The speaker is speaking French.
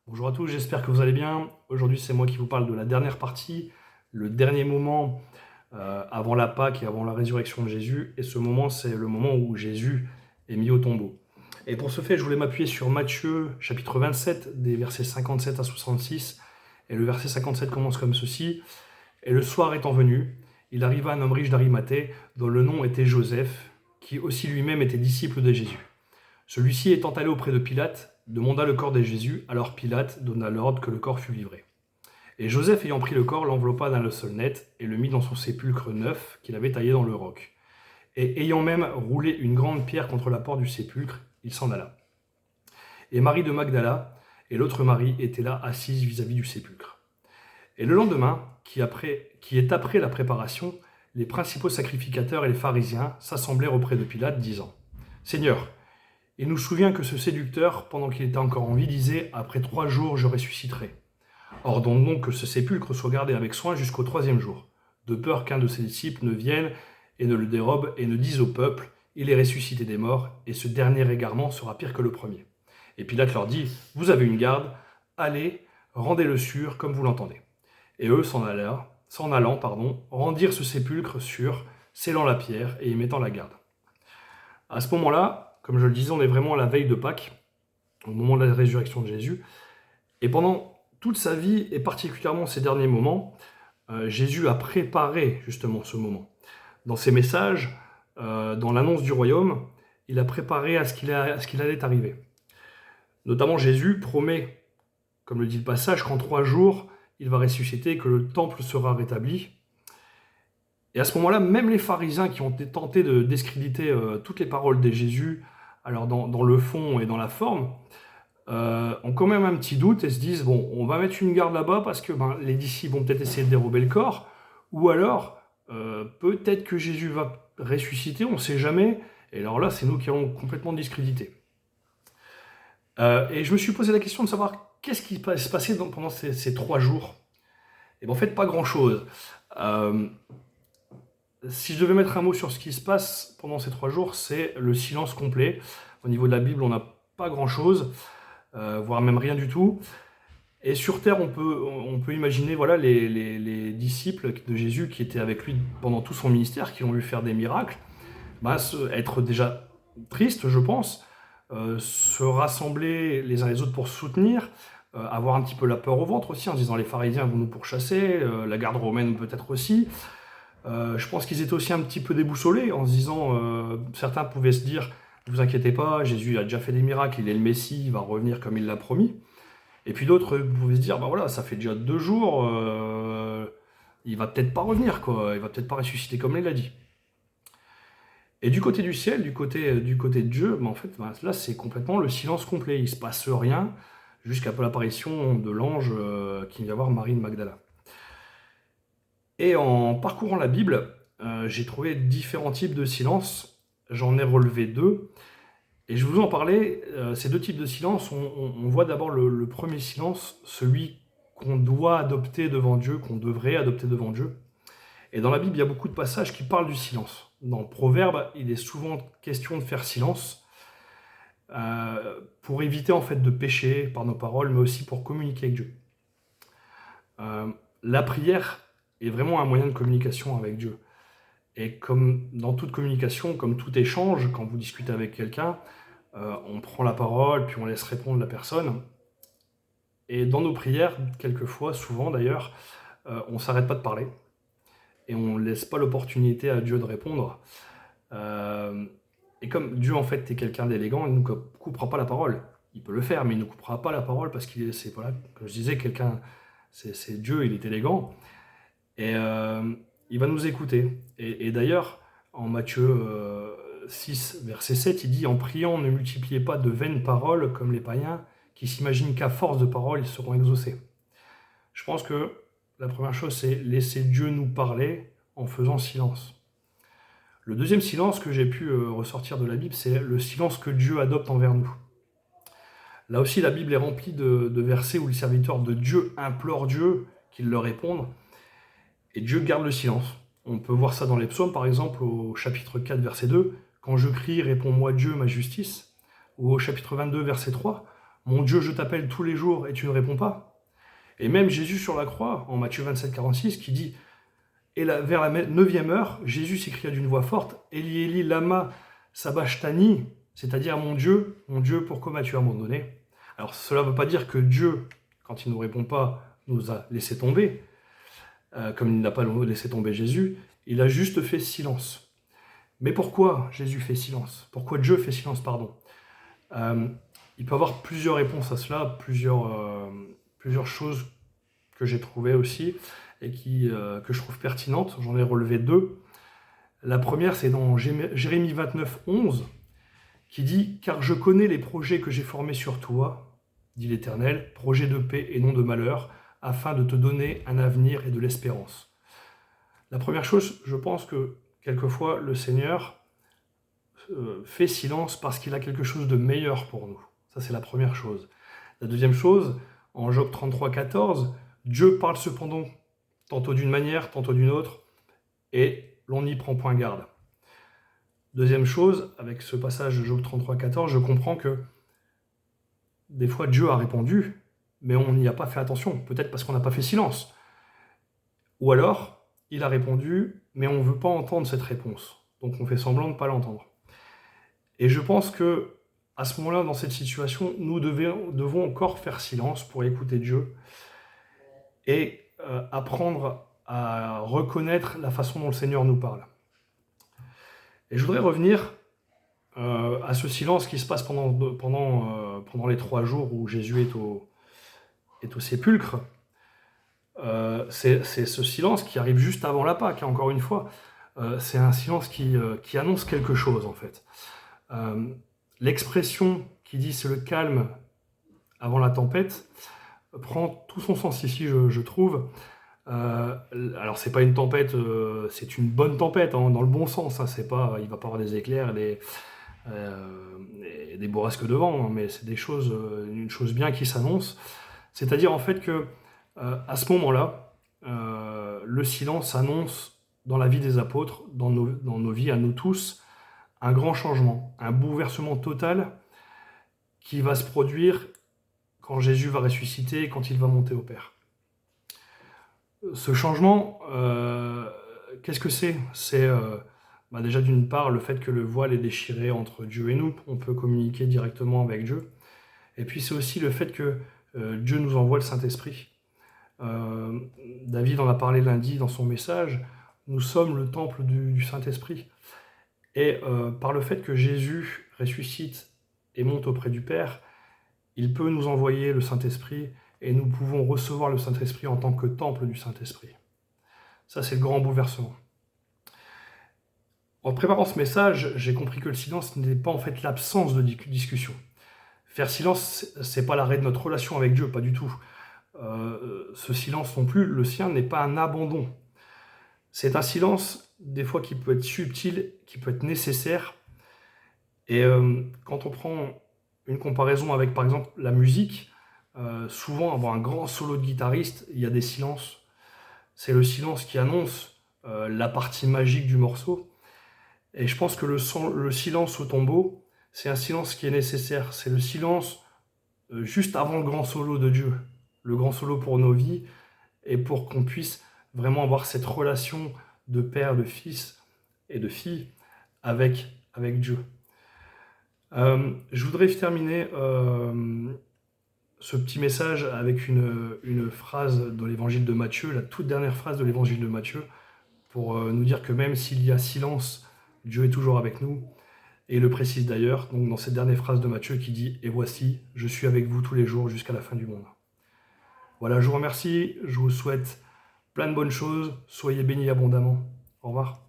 Bonjour à tous, j'espère que vous allez bien. Aujourd'hui, c'est moi qui vous parle de la dernière partie, le dernier moment avant la Pâque et avant la résurrection de Jésus. Et ce moment, c'est le moment où Jésus est mis au tombeau. Et pour ce fait, je voulais m'appuyer sur Matthieu, chapitre 27, des versets 57 à 66. Et le verset 57 commence comme ceci. Et le soir étant venu, il arriva un homme riche d'Arimathée, dont le nom était Joseph, qui aussi lui-même était disciple de Jésus. Celui-ci étant allé auprès de Pilate, demanda le corps de Jésus, alors Pilate donna l'ordre que le corps fût livré. Et Joseph ayant pris le corps, l'enveloppa d'un linceul net, et le mit dans son sépulcre neuf qu'il avait taillé dans le roc. Et ayant même roulé une grande pierre contre la porte du sépulcre, il s'en alla. Et Marie de Magdala et l'autre Marie étaient là assises vis-à-vis du sépulcre. Et le lendemain, qui est après la préparation, les principaux sacrificateurs et les pharisiens s'assemblèrent auprès de Pilate, disant « Seigneur, il nous souvient que ce séducteur, pendant qu'il était encore en vie, disait « Après 3 jours, je ressusciterai ». Ordonne donc que ce sépulcre soit gardé avec soin jusqu'au 3e jour, de peur qu'un de ses disciples ne vienne et ne le dérobe et ne dise au peuple « Il est ressuscité des morts, et ce dernier égarement sera pire que le premier ». Et Pilate leur dit « Vous avez une garde, allez, rendez-le sûr comme vous l'entendez ». Et eux, s'en allant, rendirent ce sépulcre sûr, scellant la pierre et y mettant la garde. À ce moment-là, comme je le disais, on est vraiment à la veille de Pâques, au moment de la résurrection de Jésus. Et pendant toute sa vie, et particulièrement ces derniers moments, Jésus a préparé justement ce moment. Dans ses messages, dans l'annonce du royaume, il a préparé à ce qu'il allait arriver. Notamment, Jésus promet, comme le dit le passage, qu'en 3 jours, il va ressusciter, que le temple sera rétabli. Et à ce moment-là, même les pharisiens qui ont tenté de discréditer toutes les paroles de Jésus, alors dans le fond et dans la forme, ont quand même un petit doute et se disent, bon, on va mettre une garde là-bas parce que les disciples vont peut-être essayer de dérober le corps, ou alors peut-être que Jésus va ressusciter, on ne sait jamais, et alors là, c'est nous qui allons complètement discréditer. Et je me suis posé la question de savoir qu'est-ce qui se passait pendant ces 3 jours. Et bien en fait, pas grand-chose. Si je devais mettre un mot sur ce qui se passe pendant ces 3 jours, c'est le silence complet. Au niveau de la Bible, on n'a pas grand-chose, voire même rien du tout. Et sur Terre, on peut imaginer voilà, les disciples de Jésus qui étaient avec lui pendant tout son ministère, qui ont vu faire des miracles, être déjà tristes, je pense, se rassembler les uns les autres pour se soutenir, avoir un petit peu la peur au ventre aussi, en se disant les pharisiens vont nous pourchasser, la garde romaine peut-être aussi. Je pense qu'ils étaient aussi un petit peu déboussolés en se disant, certains pouvaient se dire, ne vous inquiétez pas, Jésus a déjà fait des miracles, il est le Messie, il va revenir comme il l'a promis. Et puis d'autres pouvaient se dire, bah voilà, ça fait déjà 2 jours, il va peut-être pas revenir, quoi, il va peut-être pas ressusciter comme il l'a dit. Et du côté du ciel, du côté de Dieu, en fait, là c'est complètement le silence complet, il se passe rien jusqu'à l'apparition de l'ange qui vient voir Marie de Magdala. Et en parcourant la Bible, j'ai trouvé différents types de silence. J'en ai relevé 2. Et je vais vous en parler. Ces 2 types de silence, on voit d'abord le premier silence, celui qu'on doit adopter devant Dieu, qu'on devrait adopter devant Dieu. Et dans la Bible, il y a beaucoup de passages qui parlent du silence. Dans Proverbes, il est souvent question de faire silence pour éviter en fait de pécher par nos paroles, mais aussi pour communiquer avec Dieu. La prière est vraiment un moyen de communication avec Dieu. Et comme dans toute communication, comme tout échange, quand vous discutez avec quelqu'un, on prend la parole, puis on laisse répondre la personne. Et dans nos prières, quelquefois, souvent d'ailleurs, on ne s'arrête pas de parler. Et on ne laisse pas l'opportunité à Dieu de répondre. Et comme Dieu, en fait, est quelqu'un d'élégant, il ne nous coupera pas la parole. Il peut le faire, mais il ne coupera pas la parole parce qu'il est, voilà, comme je disais, quelqu'un, c'est Dieu, il est élégant. Et il va nous écouter. Et d'ailleurs, en Matthieu 6, verset 7, il dit « En priant, ne multipliez pas de vaines paroles comme les païens qui s'imaginent qu'à force de paroles, ils seront exaucés. » Je pense que la première chose, c'est laisser Dieu nous parler en faisant silence. Le deuxième silence que j'ai pu ressortir de la Bible, c'est le silence que Dieu adopte envers nous. Là aussi, la Bible est remplie de versets où les serviteurs de Dieu implorent Dieu qu'il leur réponde. Et Dieu garde le silence. On peut voir ça dans les psaumes, par exemple, au chapitre 4, verset 2. « Quand je crie, réponds-moi Dieu, ma justice ». Ou au chapitre 22, verset 3. Mon Dieu, je t'appelle tous les jours et tu ne réponds pas. Et même Jésus sur la croix, en Matthieu 27, 46, qui dit, et vers la 9e heure, Jésus s'écria d'une voix forte, Eli, Eli, lama sabachthani, c'est-à-dire mon Dieu, pourquoi m'as-tu abandonné? Alors cela ne veut pas dire que Dieu, quand il ne nous répond pas, nous a laissé tomber, comme il n'a pas laissé tomber Jésus, il a juste fait silence. Mais pourquoi Jésus fait silence? Pourquoi Dieu fait silence, pardon? Il peut y avoir plusieurs réponses à cela, plusieurs choses que j'ai trouvées aussi et que je trouve pertinentes. J'en ai relevé 2. La première, c'est dans Jérémie 29, 11, qui dit « Car je connais les projets que j'ai formés sur toi, dit l'Éternel, projets de paix et non de malheur, afin de te donner un avenir et de l'espérance. » La première chose, je pense que quelquefois, le Seigneur fait silence parce qu'il a quelque chose de meilleur pour nous. Ça, c'est la première chose. La deuxième chose, en Job 33, 14, Dieu parle cependant tantôt d'une manière, tantôt d'une autre, et l'on n'y prend point garde. Deuxième chose, avec ce passage de Job 33, 14, je comprends que des fois Dieu a répondu, mais on n'y a pas fait attention, peut-être parce qu'on n'a pas fait silence. Ou alors, il a répondu, mais on ne veut pas entendre cette réponse, donc on fait semblant de ne pas l'entendre. Et je pense que à ce moment-là, dans cette situation, nous devons encore faire silence pour écouter Dieu et apprendre à reconnaître la façon dont le Seigneur nous parle. Et je voudrais revenir à ce silence qui se passe pendant les 3 jours où Jésus est au sépulcre. C'est ce silence qui arrive juste avant la Pâque, encore une fois. C'est un silence qui annonce quelque chose, en fait. L'expression qui dit « c'est le calme avant la tempête » prend tout son sens ici, je trouve. Alors c'est pas une tempête, c'est une bonne tempête, hein, dans le bon sens. Hein, c'est pas, il va pas avoir des éclairs et des bourrasques de vent, hein, mais c'est une chose bien qui s'annonce. C'est-à-dire en fait que à ce moment-là, le silence annonce dans la vie des apôtres, dans nos vies à nous tous, un grand changement, un bouleversement total qui va se produire quand Jésus va ressusciter et quand il va monter au Père. Ce changement, qu'est-ce que c'est? C'est déjà d'une part le fait que le voile est déchiré entre Dieu et nous, on peut communiquer directement avec Dieu. Et puis c'est aussi le fait que Dieu nous envoie le Saint-Esprit. David en a parlé lundi dans son message, nous sommes le temple du Saint-Esprit. Et par le fait que Jésus ressuscite et monte auprès du Père, il peut nous envoyer le Saint-Esprit et nous pouvons recevoir le Saint-Esprit en tant que temple du Saint-Esprit. Ça, c'est le grand bouleversement. En préparant ce message, j'ai compris que le silence n'est pas en fait l'absence de discussion. Faire silence, c'est pas l'arrêt de notre relation avec Dieu, pas du tout. Ce silence non plus, le sien n'est pas un abandon. C'est un silence, des fois, qui peut être subtil, qui peut être nécessaire. Et quand on prend une comparaison avec, par exemple, la musique, souvent, avant un grand solo de guitariste, il y a des silences. C'est le silence qui annonce la partie magique du morceau. Et je pense que le silence au tombeau, c'est un silence qui est nécessaire. C'est le silence juste avant le grand solo de Dieu. Le grand solo pour nos vies et pour qu'on puisse vraiment avoir cette relation de père, de fils et de fille avec Dieu. Je voudrais terminer ce petit message avec une phrase de l'évangile de Matthieu, la toute dernière phrase de l'évangile de Matthieu, pour nous dire que même s'il y a silence, Dieu est toujours avec nous. Et il le précise d'ailleurs, donc dans cette dernière phrase de Matthieu qui dit « Et voici, je suis avec vous tous les jours jusqu'à la fin du monde ». Voilà, je vous remercie, je vous souhaite plein de bonnes choses, soyez bénis abondamment. Au revoir.